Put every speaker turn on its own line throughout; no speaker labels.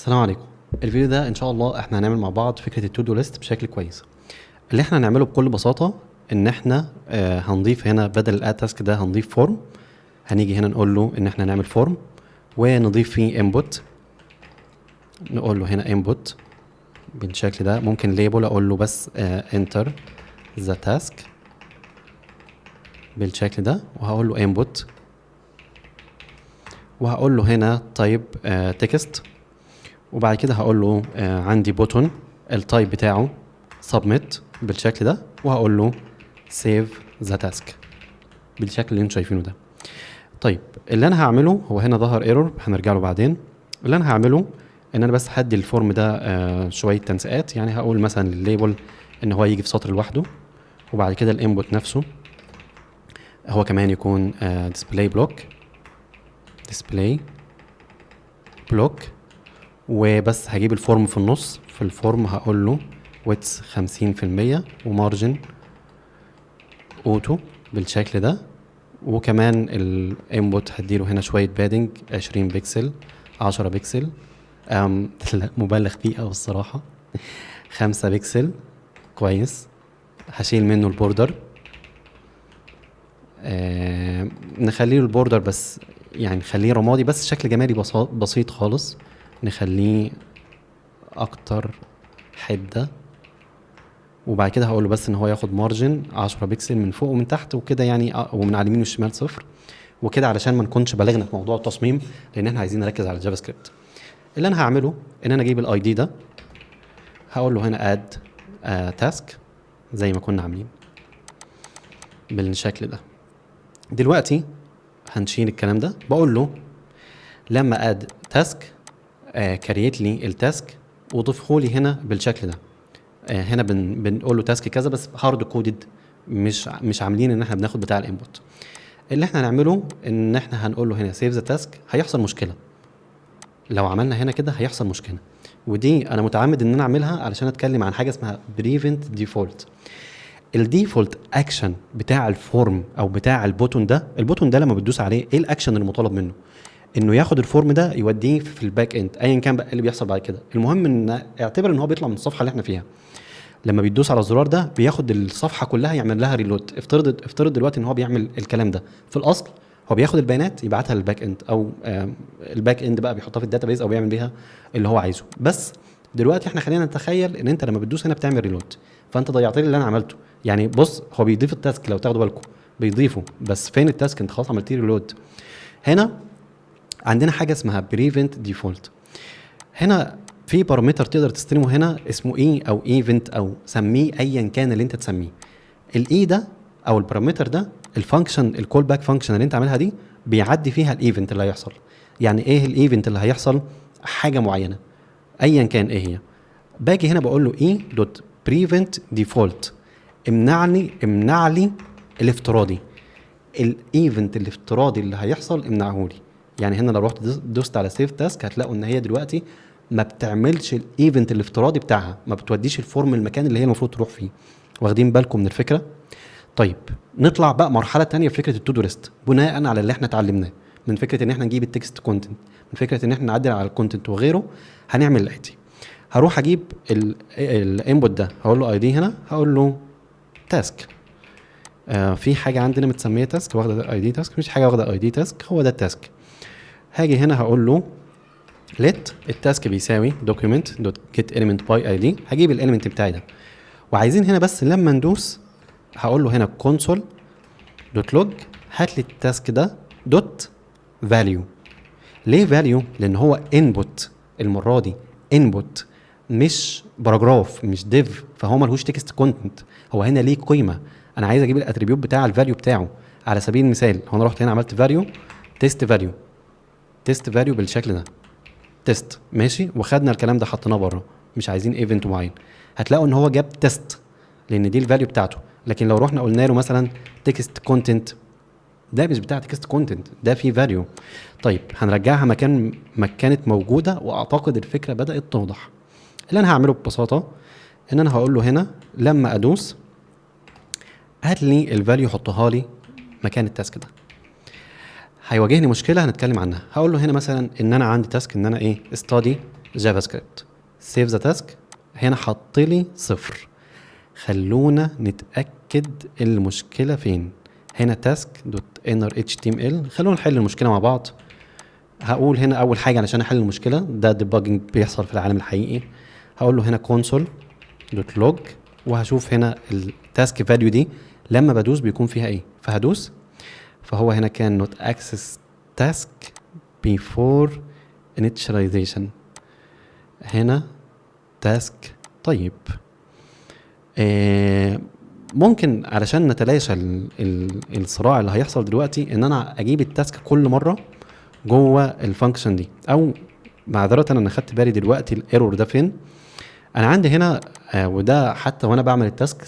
السلام عليكم. الفيديو ده ان شاء الله احنا هنعمل مع بعض فكره التو دو ليست بشكل كويس. اللي احنا هنعمله بكل بساطه ان احنا هنضيف هنا بدل الاد تاسك ده هنضيف فورم. هنيجي هنا نقول له ان احنا نعمل فورم ونضيف فيه انبوت. نقول له هنا انبوت بالشكل ده. ممكن ليبل اقول له بس انتر ذا تاسك بالشكل ده، وهقول له انبوت، وهقول له هنا تايب تكست، وبعد كده هقول له عندي بوتون التايب بتاعه سبميت بالشكل ده، وهقول له سيف ذا تاسك بالشكل اللي انتم شايفينه ده. طيب اللي انا هعمله هو هنا ظهر ايرور هنرجع له بعدين. اللي انا هعمله ان انا بس هدي الفورم ده شويه تنسيقات. يعني هقول مثلا للليبل ان هو يجي في سطر لوحده، وبعد كده الانبوت نفسه هو كمان يكون ديسبلاي بلوك، وبس هجيب الفورم في النص. في الفورم هقول له ويتس 50% ومارجن اوتو بالشكل ده، وكمان الانبوت هديله هنا شويه بادنج 20 بكسل 10 بكسل لا مبالغ فيه قوي الصراحه 5 بكسل كويس. هشيل منه البوردر، نخليه البوردر بس يعني نخليه رمادي بس شكل جمالي بسيط خالص. نخليه اكتر حده، وبعد كده هقول له بس ان هو ياخد مارجن 10 بكسل من فوق ومن تحت وكده يعني، ومن على اليمين والشمال صفر وكده، علشان ما نكونش بالغنا في موضوع التصميم، لان احنا عايزين نركز على الجافا سكريبت. اللي انا هعمله ان انا اجيب الاي دي ده، هقول له هنا اد تاسك زي ما كنا عاملين بالشكل ده. دلوقتي هنشيل الكلام ده، بقول له لما اد تاسك كريت لي التاسك وضيفه لي هنا بالشكل ده. هنا بنقول له تاسك كذا بس هارد كودد، مش عاملين ان احنا بناخد بتاع الانبوت. اللي احنا هنعمله ان احنا هنقول له هنا سيف ذا تاسك. هيحصل مشكله لو عملنا هنا كده، هيحصل مشكله، ودي انا متعمد ان انا اعملها علشان اتكلم عن حاجه اسمها بريفنت ديفولت. الديفولت اكشن بتاع الفورم او بتاع البوتون ده، البوتون ده لما بتدوس عليه ايه الاكشن المطالب منه؟ انه ياخد الفورم ده يوديه في الباك اند ايا كان بقى اللي بيحصل بعد كده. المهم ان اعتبر ان هو بيطلع من الصفحه اللي احنا فيها. لما بيدوس على الزرار ده بياخد الصفحه كلها يعمل لها ريلود. افترض دلوقتي ان هو بيعمل الكلام ده في الاصل، هو بياخد البيانات يبعتها للباك اند، او الباك اند بقى بيحطها في الداتابيز او بيعمل بيها اللي هو عايزه. بس دلوقتي احنا خلينا نتخيل ان انت لما بتدوس هنا بتعمل ريلود، فانت ضيعت لي اللي انا عملته. يعني بص، هو بيضيف التاسك لو تاخدوا بالكم بيضيفه، بس فين التاسك؟ انت خلاص عملت لي ريلود. هنا عندنا حاجه اسمها بريفنت ديفولت. هنا في بارامتر تقدر تستلمه هنا اسمه ايه او ايفنت او سميه ايا كان اللي انت تسميه. الاي ده او البارامتر ده الفانكشن الكول باك فانكشن اللي انت عاملها دي بيعدي فيها الايفنت اللي هيحصل. يعني ايه الايفنت اللي هيحصل؟ حاجه معينه ايا كان ايه هي. باجي هنا بقول له ايه دوت بريفنت ديفولت، امنع لي الافتراضي. الايفنت الافتراضي اللي هيحصل امنعه لي. يعني هنا لو رحت دوست على سيف تاسك هتلاقوا ان هي دلوقتي ما بتعملش الايفنت الافتراضي بتاعها، ما بتوديش الفورم المكان اللي هي المفروض تروح فيه. واخدين بالكم من الفكره؟ طيب نطلع بقى مرحله تانية في فكره التو دو ليست بناء على اللي احنا اتعلمناه من فكره ان احنا نجيب التكست كونتنت، من فكره ان احنا نعدل على الكونتنت وغيره. هنعمل الاتي: هروح اجيب الانبوت ده، هقول له اي دي، هنا هقول له تاسك. في حاجه عندنا متسميه تاسك واخده اي دي تاسك، مش حاجه واخده اي دي تاسك، هو ده التاسك. هاجي هنا هقول له let التاسك بيساوي document دوت get element by id. هجيب الاليمنت بتاعي ده، وعايزين هنا بس لما ندوس هقول له هنا console دوت log هات لي التاسك ده دوت value. ليه value؟ لان هو input المره دي input، مش باراجراف، مش div، فهو ملهوش تكست كونتنت. هو هنا ليه قيمه. انا عايز اجيب الاتريبيوت بتاع الفاليو بتاعه. على سبيل المثال هو انا رحت هنا عملت value تيست فاليو بالشكل ده تيست، ماشي، وخدنا الكلام ده حطيناه بره، مش عايزين ايفنت معين. هتلاقوا ان هو جاب تيست لان دي الفاليو بتاعته. لكن لو رحنا قلنا له مثلا تكست كونتنت، ده مش بتاع تكست كونتنت، ده فيه فاليو. طيب هنرجعها مكان ما كانت موجوده، واعتقد الفكره بدات توضح. اللي انا هعمله ببساطه ان انا هقول له هنا لما ادوس هات لي الفاليو حطها لي مكان التاسك ده. هيواجهني مشكله هنتكلم عنها. هقول له هنا مثلا ان انا عندي تاسك ان انا ايه study جافا سكريبت. سيف ذا تاسك، هنا حط لي 0. خلونا نتاكد المشكله فين. هنا task.inner.html. خلونا نحل المشكله مع بعض. هقول هنا اول حاجه علشان احل المشكله، ده ديباجنج بيحصل في العالم الحقيقي. هقول له هنا console.log، وهشوف هنا التاسك فاليو دي لما بدوس بيكون فيها ايه، فهدوس. فهو هنا كان not access task before initialization. هنا task. طيب ممكن علشان نتلاشى الصراع اللي هيحصل دلوقتي ان انا اجيب التاسك كل مره جوه الفانكشن دي، او معذره انا خدت بالي دلوقتي الايرور ده فين. انا عندي هنا وده حتى وانا بعمل التاسك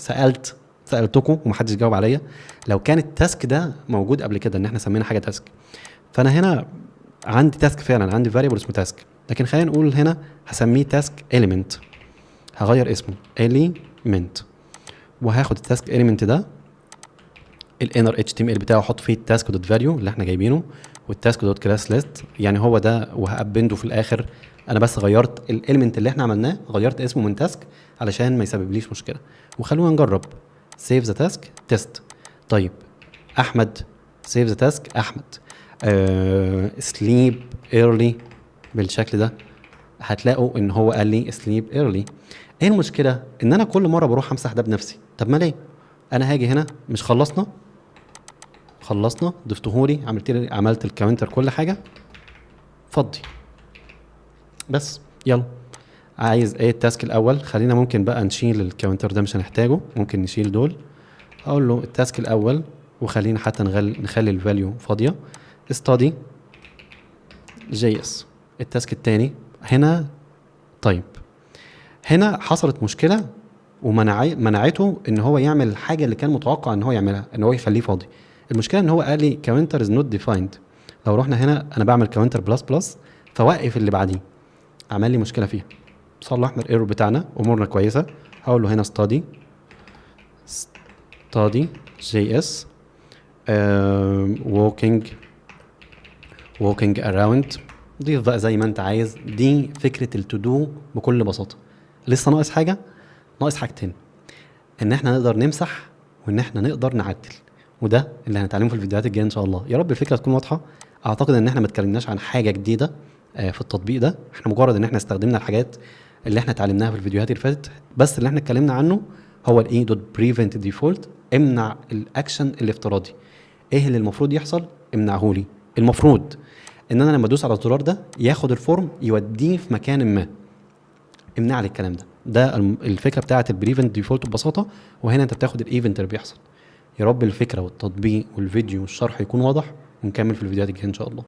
سالتكم ومحدش جاوب عليا. لو كان التاسك ده موجود قبل كده ان احنا سمينا حاجه تاسك، فانا هنا عندي تاسك فعلا، عندي فاريبل اسمه تاسك، لكن خلينا نقول هنا هسميه تاسك element. هغير اسمه element، وهاخد التاسك element ده الانر HTML بتاعه احط فيه التاسك دوت فاليو اللي احنا جايبينه والتاسك دوت كلاس ليست، يعني هو ده، وهابنده في الاخر. انا بس غيرت الاليمنت اللي احنا عملناه، غيرت اسمه من تاسك علشان ما يسببليش مشكله. وخلونا نجرب سيف ذا تاسك تيست. طيب احمد، سيف ذا تاسك احمد. سليب ايرلي بالشكل ده، هتلاقوا ان هو قال لي سليب ايرلي. ايه المشكله؟ ان انا كل مره بروح امسح ده بنفسي. طب ما ليه؟ انا هاجي هنا، مش خلصنا ضفتهولي، عملت الكاونتر كل حاجه فضي بس. يلا عايز ايه التاسك الاول؟ خلينا ممكن بقى نشيل الكاونتر ده، مش هنحتاجه، ممكن نشيل دول. اقول له التاسك الاول، وخلينا حتى نخلي الفاليو فاضيه. study JS. التاسك الثاني هنا. طيب هنا حصلت مشكله ومنعته ان هو يعمل الحاجه اللي كان متوقع ان هو يعملها، ان هو يخليه فاضي. المشكله ان هو قال لي counter is not defined. لو رحنا هنا انا بعمل counter بلس بلس، فوقف اللي بعديه، عمل لي مشكله فيها. صلحنا الايرور بتاعنا، امورنا كويسه. هقول له هنا study JS walking around. ضيف بقى زي ما انت عايز. دي فكره التو دو بكل بساطه. لسه ناقص حاجه، ناقص حاجتين، ان احنا نقدر نمسح وان احنا نقدر نعدل، وده اللي هنتعلمه في الفيديوهات الجايه ان شاء الله. يا رب الفكره تكون واضحه. اعتقد ان احنا ما اتكلمناش عن حاجه جديده في التطبيق ده، احنا مجرد ان احنا استخدمنا الحاجات اللي احنا اتعلمناها في الفيديوهات اللي فاتت. بس اللي احنا اتكلمنا عنه هو الايه دوت بريفنت ديفولت، امنع الاكشن الافتراضي. ايه اللي المفروض يحصل؟ امنعه لي. المفروض ان انا لما ادوس على الزرار ده ياخد الفورم يوديه في مكان ما. امنع لي الكلام ده الفكره بتاعه البريفنت ديفولت ببساطه. وهنا انت بتاخد الايفنت اللي بيحصل. يا رب الفكره والتطبيق والفيديو والشرح يكون واضح، ونكمل في الفيديوهات الجايه ان شاء الله.